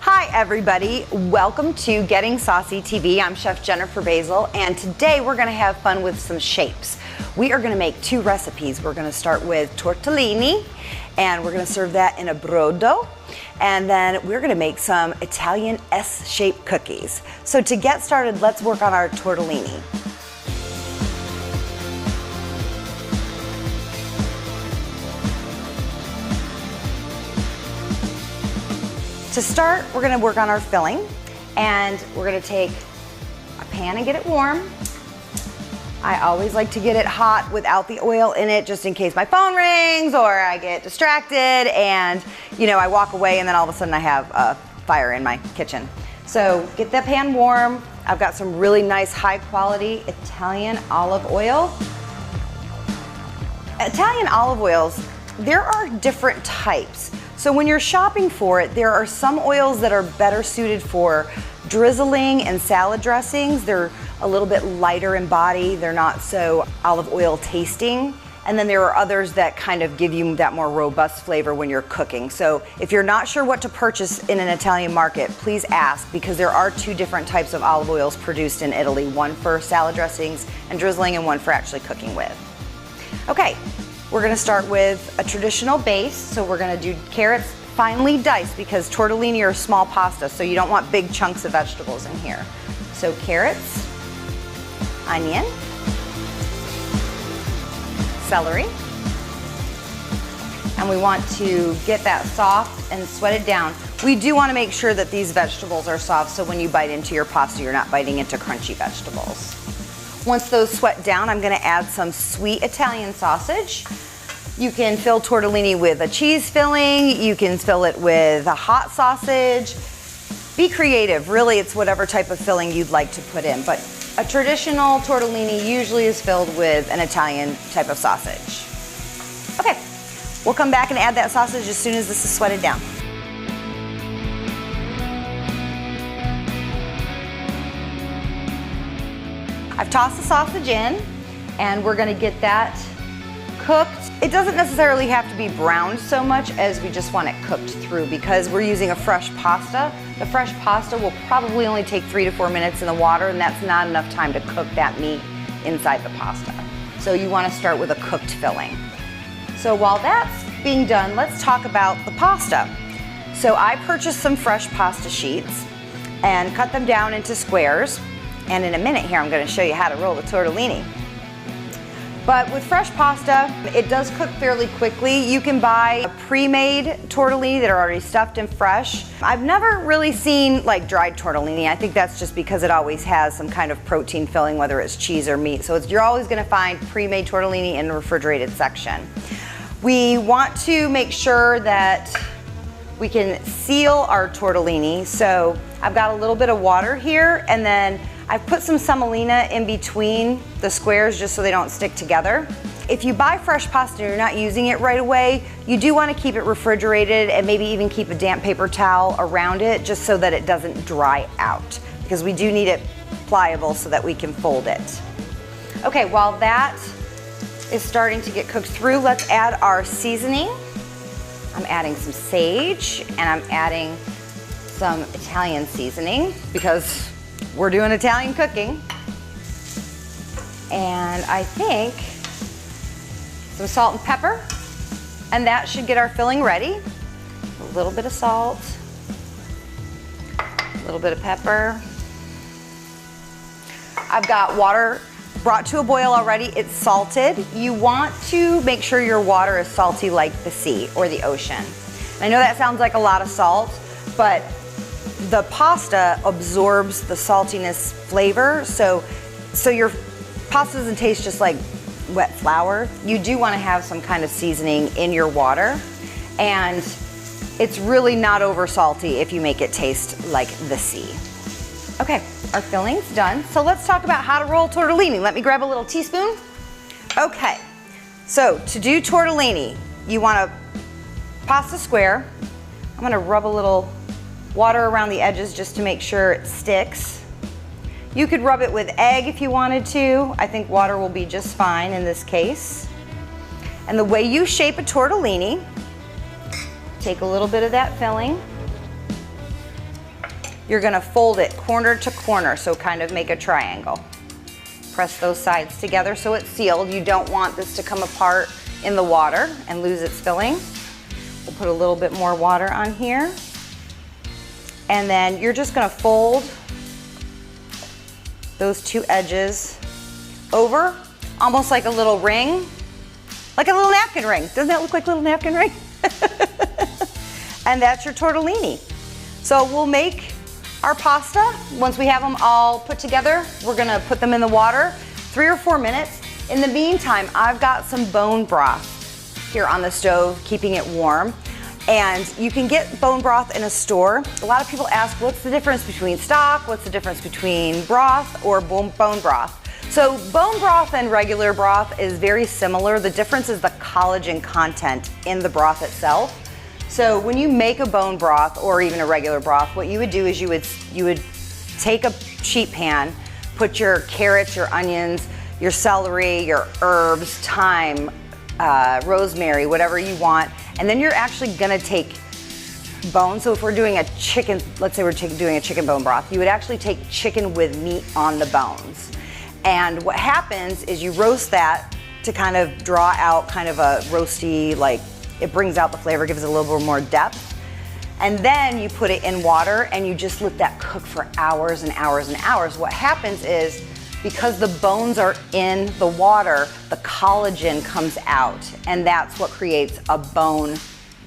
Hi everybody, welcome to Getting Saucy TV. I'm Chef Jennifer Basil, and today we're gonna have fun with some shapes. We are gonna make two recipes. We're gonna start with tortellini, and we're gonna serve that in a brodo, and then we're gonna make some Italian S-shaped cookies. So to get started, let's work on our tortellini. To start, we're gonna work on our filling, and we're gonna take a pan and get it warm. I always like to get it hot without the oil in it, just in case my phone rings or I get distracted and I walk away and then all of a sudden I have a fire in my kitchen. So get that pan warm. I've got some really nice high quality Italian olive oil. Italian olive oils, there are different types. So when you're shopping for it, there are some oils that are better suited for drizzling and salad dressings. They're a little bit lighter in body. They're not so olive oil tasting. And then there are others that kind of give you that more robust flavor when you're cooking. So if you're not sure what to purchase in an Italian market, please ask, because there are two different types of olive oils produced in Italy, one for salad dressings and drizzling and one for actually cooking with. Okay. We're gonna start with a traditional base. So we're gonna do carrots finely diced because tortellini are small pasta, so you don't want big chunks of vegetables in here. So carrots, onion, celery, and we want to get that soft and sweat it down. We do wanna make sure that these vegetables are soft so when you bite into your pasta, you're not biting into crunchy vegetables. Once those sweat down, I'm gonna add some sweet Italian sausage. You can fill tortellini with a cheese filling, you can fill it with a hot sausage. Be creative, really it's whatever type of filling you'd like to put in, but a traditional tortellini usually is filled with an Italian type of sausage. Okay, we'll come back and add that sausage as soon as this is sweated down. I've tossed the sausage in, and we're gonna get that cooked. It doesn't necessarily have to be browned so much as we just want it cooked through because we're using a fresh pasta. The fresh pasta will probably only take 3 to 4 minutes in the water, and that's not enough time to cook that meat inside the pasta. So you wanna start with a cooked filling. So while that's being done, let's talk about the pasta. So I purchased some fresh pasta sheets and cut them down into squares. And in a minute here, I'm gonna show you how to roll the tortellini. But with fresh pasta, it does cook fairly quickly. You can buy a pre-made tortellini that are already stuffed and fresh. I've never really seen like dried tortellini. I think that's just because it always has some kind of protein filling, whether it's cheese or meat. So you're always gonna find pre-made tortellini in the refrigerated section. We want to make sure that we can seal our tortellini. So I've got a little bit of water here, and then I've put some semolina in between the squares just so they don't stick together. If you buy fresh pasta and you're not using it right away, you do want to keep it refrigerated and maybe even keep a damp paper towel around it just so that it doesn't dry out, because we do need it pliable so that we can fold it. Okay, while that is starting to get cooked through, let's add our seasoning. I'm adding some sage and I'm adding some Italian seasoning because we're doing Italian cooking. And I think some salt and pepper, and that should get our filling ready. A little bit of salt, a little bit of pepper. I've got water brought to a boil already. It's salted. You want to make sure your water is salty like the sea or the ocean. I know that sounds like a lot of salt, but the pasta absorbs the saltiness flavor, so your pasta doesn't taste just like wet flour. You do want to have some kind of seasoning in your water, and it's really not over salty if you make it taste like the sea. Okay, our filling's done, so let's talk about how to roll tortellini. Let me grab a little teaspoon. Okay, so to do tortellini, you want a pasta square. I'm gonna rub a little water around the edges just to make sure it sticks. You could rub it with egg if you wanted to. I think water will be just fine in this case. And the way you shape a tortellini, take a little bit of that filling you're gonna fold it corner to corner, so kind of make a triangle. Press those sides together so it's sealed. You don't want this to come apart in the water and lose its filling. We'll put a little bit more water on here. And then you're just gonna fold those two edges over, almost like a little ring, like a little napkin ring. Doesn't that look like a little napkin ring? And that's your tortellini. So we'll make our pasta. Once we have them all put together, we're gonna put them in the water, 3 or 4 minutes. In the meantime, I've got some bone broth here on the stove, keeping it warm. And you can get bone broth in a store. A lot of people ask, what's the difference between stock? What's the difference between broth or bone broth? So bone broth and regular broth is very similar. The difference is the collagen content in the broth itself. So when you make a bone broth or even a regular broth, what you would do is you would take a sheet pan, put your carrots, your onions, your celery, your herbs, thyme, rosemary, whatever you want, and then you're actually gonna take bone. So if we're doing a chicken, let's say we're doing a chicken bone broth, you would actually take chicken with meat on the bones. And what happens is you roast that to kind of draw out kind of a roasty, like it brings out the flavor, gives it a little bit more depth. And then you put it in water and you just let that cook for hours and hours and hours. What happens is, because the bones are in the water, the collagen comes out, and that's what creates a bone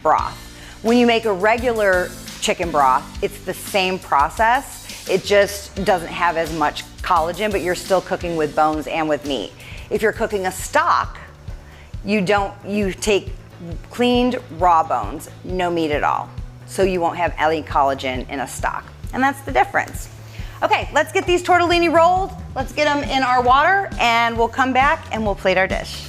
broth. When you make a regular chicken broth, it's the same process. It just doesn't have as much collagen, but you're still cooking with bones and with meat. If you're cooking a stock, you take cleaned raw bones, no meat at all. So you won't have any collagen in a stock. And that's the difference. Okay, let's get these tortellini rolled. Let's get them in our water and we'll come back and we'll plate our dish.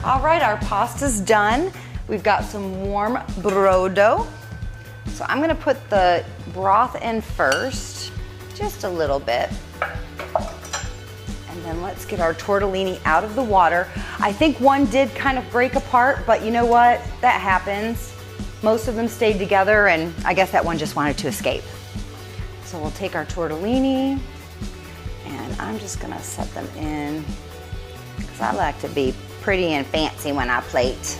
All right, our pasta's done. We've got some warm brodo. So I'm gonna put the broth in first, just a little bit. And then let's get our tortellini out of the water. I think one did kind of break apart, but you know what? That happens. Most of them stayed together, and I guess that one just wanted to escape. So we'll take our tortellini, and I'm just gonna set them in, because I like to be pretty and fancy when I plate.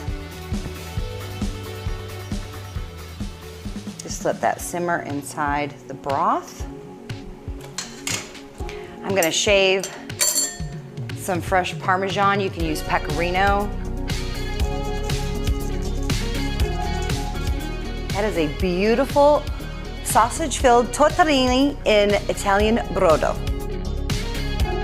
Just let that simmer inside the broth. I'm gonna shave some fresh Parmesan. You can use Pecorino. That is a beautiful sausage-filled tortellini in Italian brodo.